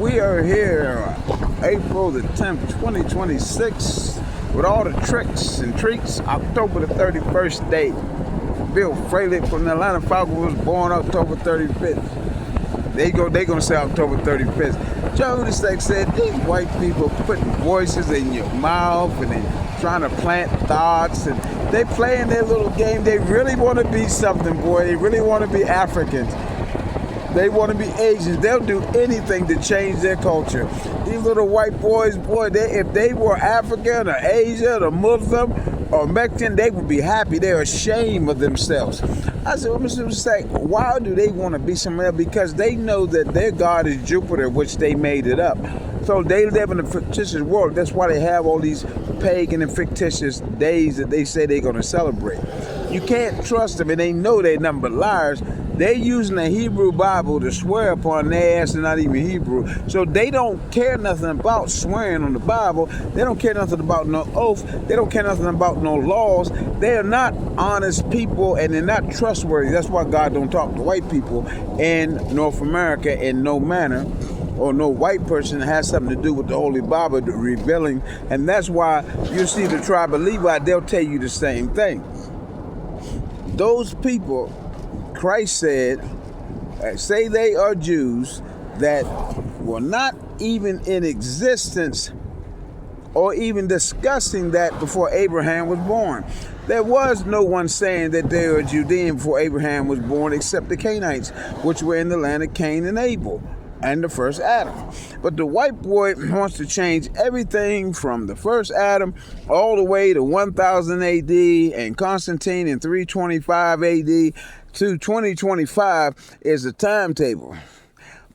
We are here April the 10th, 2026 with all the tricks and treats. October the 31st day. Bill Fralick from the Atlanta Falcons was born October 35th. They gonna say October 35th. Joe Jesup said these white people putting voices in your mouth and they trying to plant thoughts and they playing their little game. They really want to be something, boy. They really want to be Africans. They want to be Asians. They'll do anything to change their culture. These little white boys, boy, if they were African or Asian or Muslim or Mexican, they would be happy. They're ashamed of themselves. I said, well, Mr. Jesup, why do they want to be somewhere else? Because they know that their God is Jupiter, which they made it up. So they live in a fictitious world. That's why they have all these pagan and fictitious days that they say they're going to celebrate. You can't trust them, and they know they're nothing but liars. They're using the Hebrew Bible to swear upon their ass and not even Hebrew. So they don't care nothing about swearing on the Bible. They don't care nothing about no oath. They don't care nothing about no laws. They are not honest people, and they're not trustworthy. That's why God don't talk to white people in North America in no manner, or no white person has something to do with the Holy Bible revealing. And that's why you see the tribe of Levi, they'll tell you the same thing. Those people, Christ said, say they are Jews that were not even in existence or even discussing that before Abraham was born. There was no one saying that they were Judean before Abraham was born except the Canaanites, which were in the land of Cain and Abel and the first Adam. But the white boy wants to change everything from the first Adam all the way to 1000 AD and Constantine in 325 AD to 2025 is the timetable.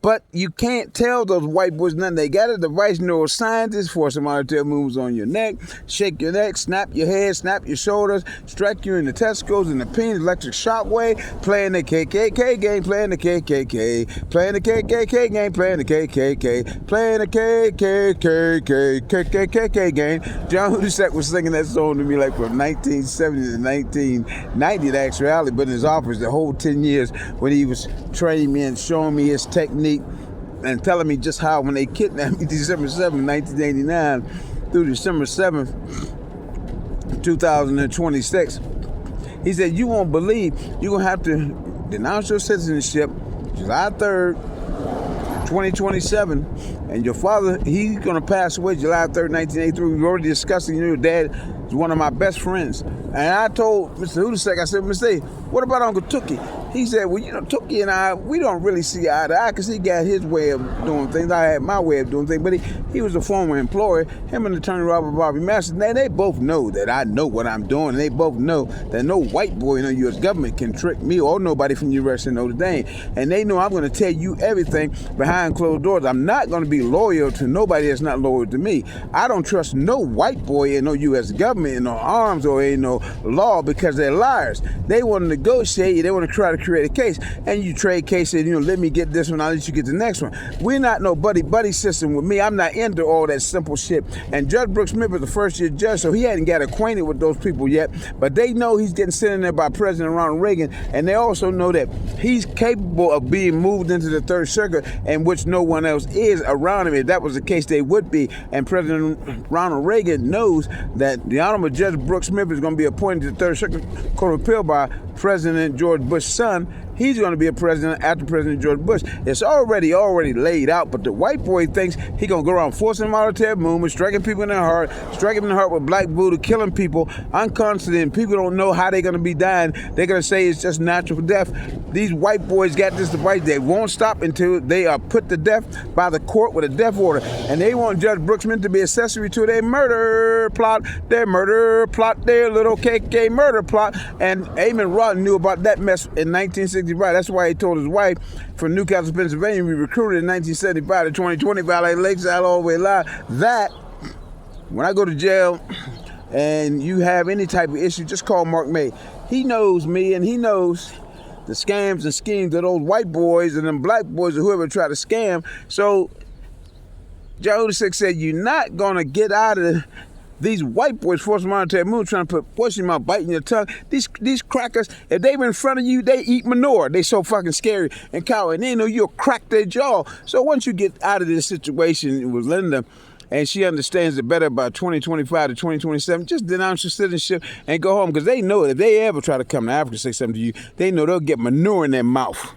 But you can't tell those white boys nothing. They got a device, neuroscientists, force them out there, moves on your neck, shake your neck, snap your head, snap your shoulders, strike you in the testicles and the penis, electric shock wave, playing the KKK game, playing the KKK, playing the KKK game, playing the KKK, playing the KKK game. John Jesup was singing that song to me like from 1970 to 1990 in actuality, but in his office the whole 10 years when he was training me and showing me his technique and telling me just how when they kidnapped me December 7th, 1989 through December 7th, 2026, he said, you won't believe, you're going to have to denounce your citizenship July 3rd, 2027, and your father, he's going to pass away July 3rd, 1983. We've already discussed it. Your dad is one of my best friends. And I told Mr. Jesup, I said, Mr. What about Uncle Tookie? He said, well, Tookie and I, we don't really see eye to eye because he got his way of doing things. I had my way of doing things, but he was a former employee. Him and Attorney Robert Bobby Masters, they both know that I know what I'm doing. And they both know that no white boy in the U.S. government can trick me or nobody from University of Notre Dame. And they know I'm going to tell you everything behind closed doors. I'm not going to be loyal to nobody that's not loyal to me. I don't trust no white boy in no U.S. government, in no arms or in no law because they're liars. They want to negotiate. They want to try to create a case. And you trade cases, let me get this one, I'll let you get the next one. We're not no buddy system with me. I'm not into all that simple shit. And Judge Brooks Smith is the first year judge, so he hadn't got acquainted with those people yet. But they know he's getting sent in there by President Ronald Reagan. And they also know that he's capable of being moved into the Third Circuit, in which no one else is around him. If that was the case, they would be. And President Ronald Reagan knows that the Honorable Judge Brooks Smith is going to be appointed to the Third Circuit Court of Appeal by President George Bush's son. He's going to be a president after President George Bush. It's already laid out, but the white boy thinks he's going to go around forcing monetary movement, striking people in the heart, striking them in the heart with black voodoo, killing people unconstantly, and people don't know how they're going to be dying. They're going to say it's just natural death. These white boys got this device. They won't stop until they are put to death by the court with a death order. And they want Judge Brooksman to be accessory to their murder plot, their little KK murder plot. And Amon Rod knew about that mess in 1965. That's why he told his wife from Newcastle, Pennsylvania, we recruited in 1975 to 2025, like Lakeside all the way live, that when I go to jail and you have any type of issue, just call Mark May. He knows me and he knows the scams and schemes of those white boys and them black boys or whoever try to scam. So Jesup said, you're not going to get out of These white boys forcing monetary move, trying to put poison in my biting your tongue. These crackers, if they were in front of you, they eat manure. They so fucking scary and cowardly. And they know you'll crack their jaw. So once you get out of this situation with Linda, and she understands it better by 2025 to 2027, just denounce your citizenship and go home. Because they know if they ever try to come to Africa and say something to you, they know they'll get manure in their mouth.